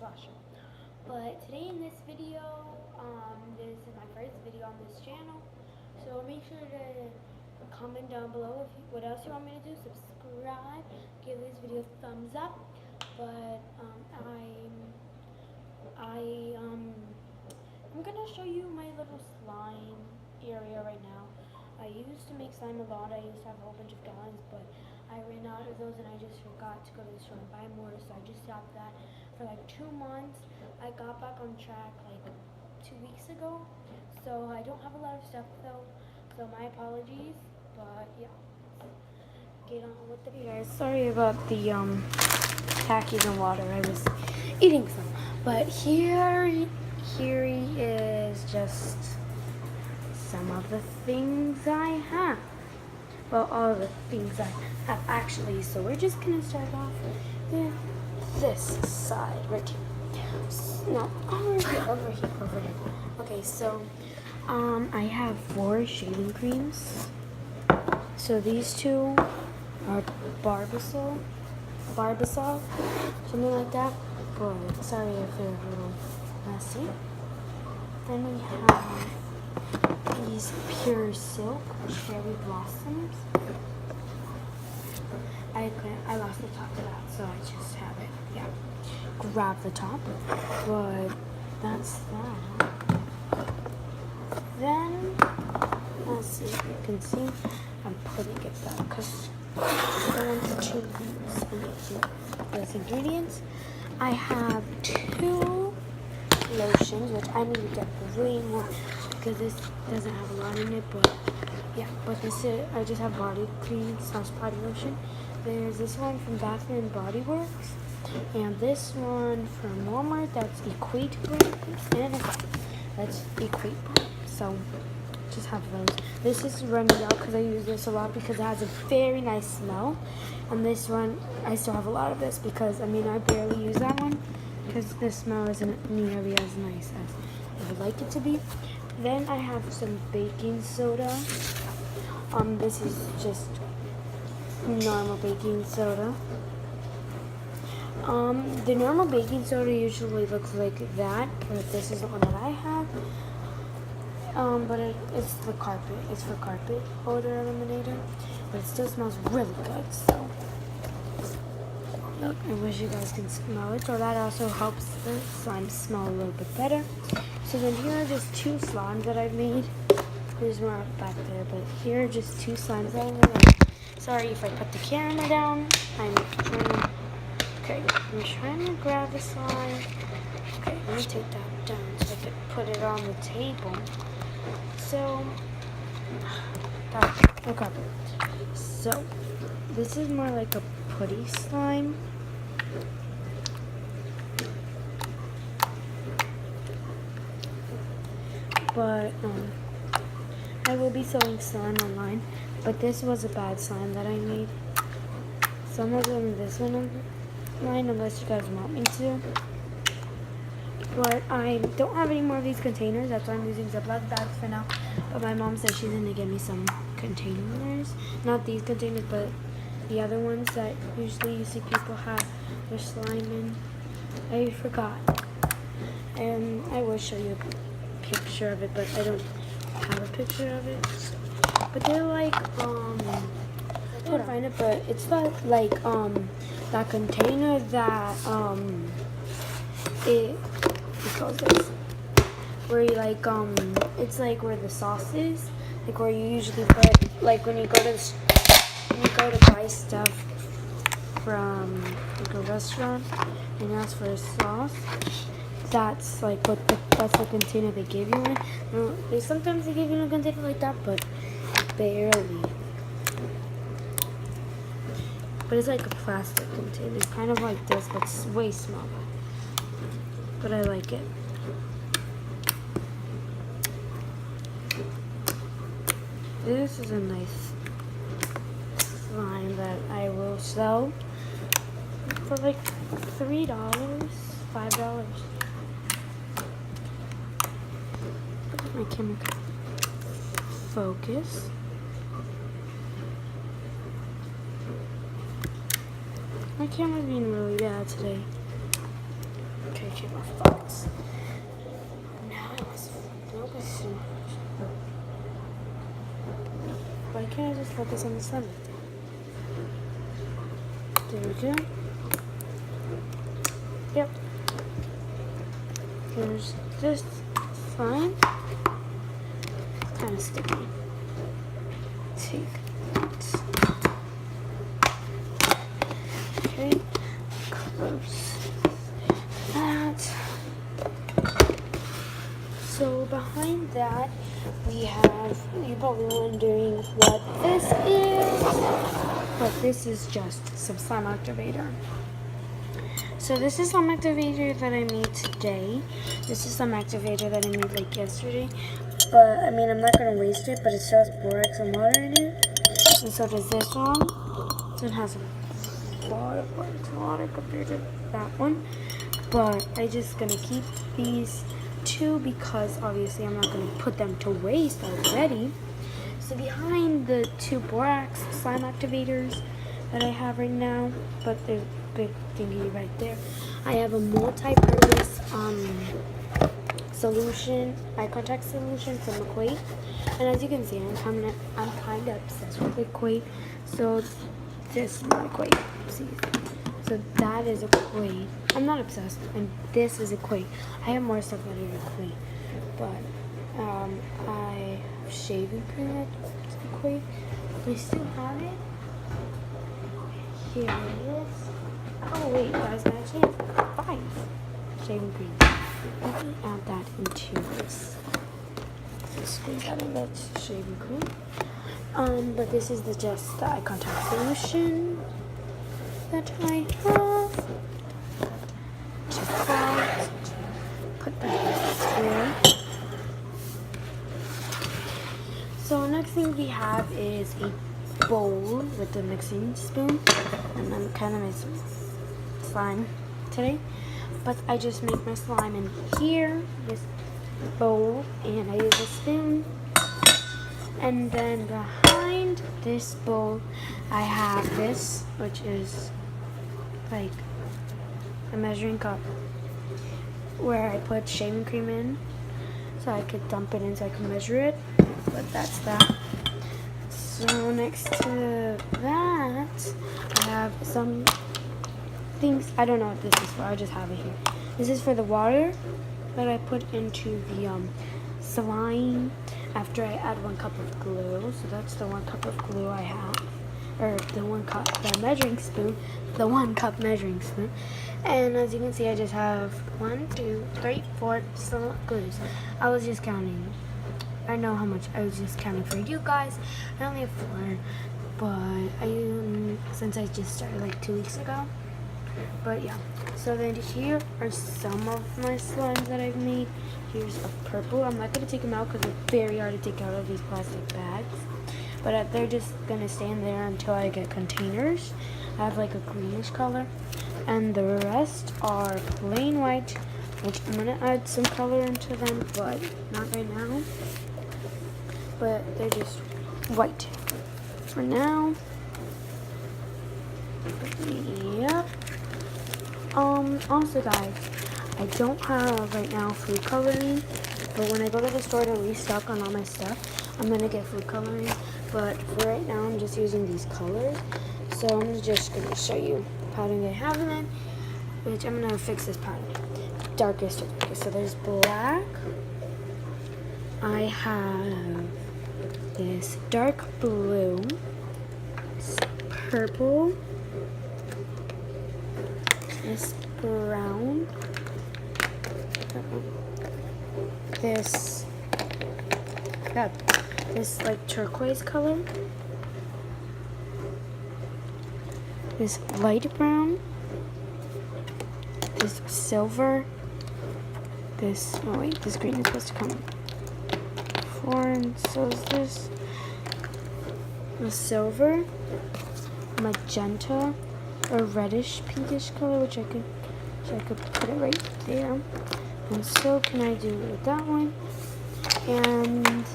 Sasha. But today in this video, this is my first video on this channel, so make sure to comment down below what else you want me to do. Subscribe, give this video a thumbs up. But I'm gonna show you my little slime area right now. I used to make slime a lot. I used to have a whole bunch of gallons, but I ran out of those and I just forgot to go to the store and buy more, so I just stopped that for like 2 months. I got back on track like 2 weeks ago, so I don't have a lot of stuff though, so my apologies. But yeah, get on with the video. Sorry about the khakis and water. I was eating some. But here is just some of the things I have. Well, all of the things I have actually. So we're just gonna start off with this side right here. No, over here. Okay, so I have 4 shaving creams. So these 2 are Barbasol, something like that. But sorry if they're a little messy. Then we have these Pure Silk Cherry Blossoms. I lost the top of that, so I just have it. Yeah, grab the top. But that's that. Then let's see if you can see. I'm putting it back because I want to choose these ingredients. I have 2 lotions, which I need to get way more because this doesn't have a lot in it. But yeah, but this is, I just have body cream / body lotion. There's this one from Bath and Body Works, and this one from Walmart. That's Equate brand, and that's Equate brand. So just have those. This is Remedial because I use this a lot because it has a very nice smell. And this one, I still have a lot of this because I barely use that one because the smell isn't nearly as nice as I would like it to be. Then I have some baking soda. This is just normal baking soda. The normal baking soda usually looks like that, but this is the one that I have. But it's the carpet. It's for carpet odor eliminator, but it still smells really good. So look, I wish you guys can smell it. So that also helps the slime smell a little bit better. So then here are just 2 slimes that I've made. There's more back there, but here are just 2 slimes that I've made. Sorry if I put the camera down. I'm trying to grab the slime. Okay, let me take that down so I can put it on the table. So, okay. So, this is more like a putty slime. But, I will be selling slime online. But this was a bad slime that I made. Some of them, this one online, unless you guys want me to. But I don't have any more of these containers. That's why I'm using Ziploc bags for now. But my mom said she's going to get me some containers. Not these containers, but the other ones that usually you see people have their slime in. I forgot. And I will show you a picture of it, but I don't have a picture of it. But they're like, I can't find it, but it's like that container that, it goes this, where you it's like where the sauce is, like where you usually put, like when you go to buy stuff from like a restaurant and ask for a sauce. That's like that's the container they give you in. Sometimes they give you a container like that, but barely. But it's like a plastic container, kind of like this, but it's way smaller. But I like it. This is a nice slime that I will sell for like $3, $5. My camera can focus. My camera's being really bad today. Okay. camera focus. Now I must focus. Why can't I just focus on the sun? There we go. Yep. There's this slime. It's kind of sticky. Take that. Okay. Close that. So behind that, we have, you're probably wondering what this is, but this is just some slime activator. So this is slime activator that I made today. This is slime activator that I made like yesterday, but I mean, I'm not going to waste it, but it still has borax and water in it. And so does this one. It has a lot of water compared to that one, but I'm just going to keep these two because obviously I'm not going to put them to waste already. So behind the two borax slime activators that I have right now, but there's a big thingy right there, I have a multi-purpose solution, eye contact solution from Equate. And as you can see, I'm kind of obsessed with Equate. So this is Equate. See, so that is Equate. I'm not obsessed, and this is Equate. I have more stuff that is Equate, but I have shaving cream that's Equate. We still have it. Here it is. Oh wait, guys, I actually have 5 shaving cream. Let me add that into this. So squeeze out of that shaving cream. But this is just the eye contact solution that I have. Just that. Put that there. So next thing we have is a bowl with the mixing spoon, and I'm kind of mixing slime today, but I just make my slime in here, this bowl, and I use a spoon. And then behind this bowl I have this, which is like a measuring cup where I put shaving cream in so I could dump it in so I can measure it, but that's that. So next to that, I have some things. I don't know what this is for. I just have it here. This is for the water that I put into the slime after I add 1 cup of glue. So that's the 1 cup of glue I have, or the 1 cup, the measuring spoon, the 1 cup measuring spoon. And as you can see, I just have 1, 2, 3, 4 glues. I was just counting. I know how much I was just counting for you guys. I only have 4, but since I just started like 2 weeks ago. But yeah, so then here are some of my slimes that I've made. Here's a purple. I'm not going to take them out because they're very hard to take out of these plastic bags, but they're just going to stay in there until I get containers. I have like a greenish color, and the rest are plain white, which I'm going to add some color into them, but not right now. But they're just white for now. Yep. Also guys, I don't have right now food coloring, but when I go to the store to restock on all my stuff, I'm gonna get food coloring. But for right now, I'm just using these colors. So I'm just gonna show you the pattern I have them in, which I'm gonna fix this pattern. Darkest to darkest. So there's black. I have this dark blue, this purple, this brown, this like turquoise color, this light brown, this silver, this, oh wait, this green is supposed to come before, and so is this, the silver, magenta, a reddish pinkish color, which I could put it right there, and so can I do with that one, and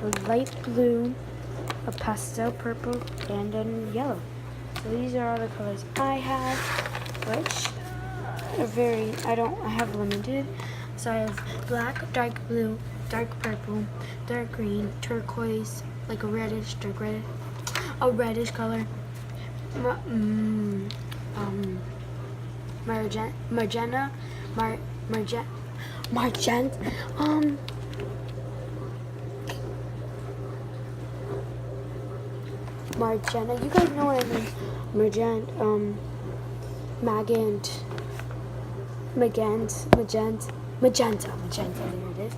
a light blue, a pastel purple, and a yellow. So these are all the colors I have, which I have limited. So I have black, dark blue, dark purple, dark green, turquoise, like a reddish, dark reddish, a reddish color. Magenta, magenta. You guys know what I mean. Magenta. There it is.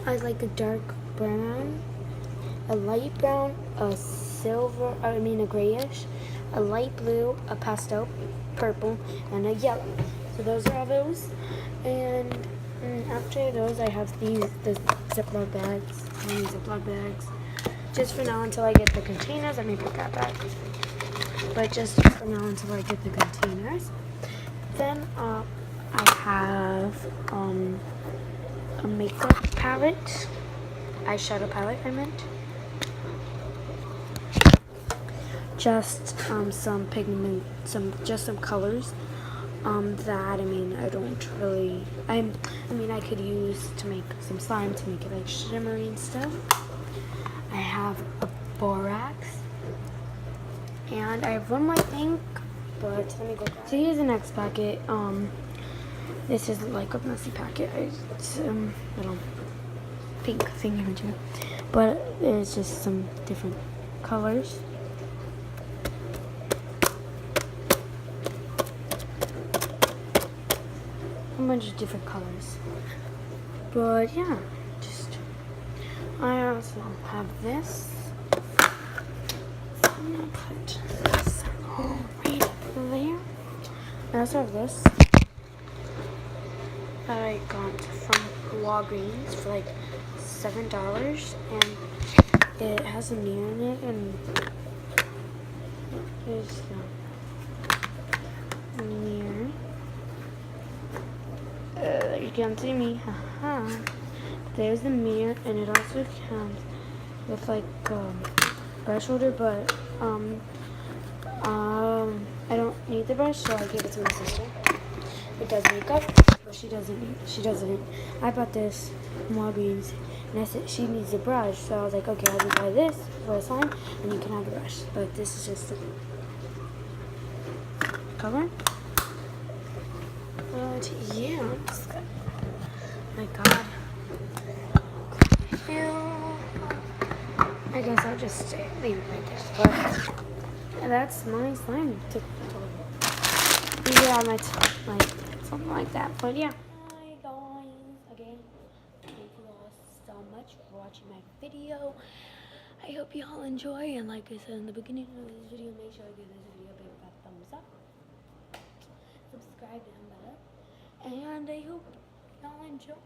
I like a dark brown, a light brown, a grayish, a light blue, a pastel purple, and a yellow. So those are all those. And after those, I have the Ziploc bags. Ziploc bags. Just for now until I get the containers. I may put that back. But just for now until I get the containers. Then I have a makeup palette. Eyeshadow palette, I meant. Just some pigment, some colors that I could use to make some slime to make it like shimmery and stuff. I have a borax, and I have one more thing, but let me go back. So here's the next packet. This is like a messy packet. It's a little pink thing here, but it's just some different colors. A bunch of different colors. But yeah, I also have this. I'm gonna put this right there. I also have this that I got from Walgreens for like $7, and it has a mirror in it, and there's the mirror. You can't see me, haha. There's the mirror, and it also comes with like brush holder, but I don't need the brush, so I gave it to my sister. It does makeup, but she doesn't. I bought this from Walgreens, and I said she needs a brush, so I was like, okay, I'll just buy this for a slime, and you can have a brush. But this is just the cover. But yeah, my God. I guess I'll just leave it right there. But that's my slime tutorial. Yeah, like something like that. But yeah. Hi guys, again, thank you all so much for watching my video. I hope you all enjoy, and like I said in the beginning of this video, make sure to give this video a big fat thumbs up. Subscribe down below, and I hope y'all enjoy.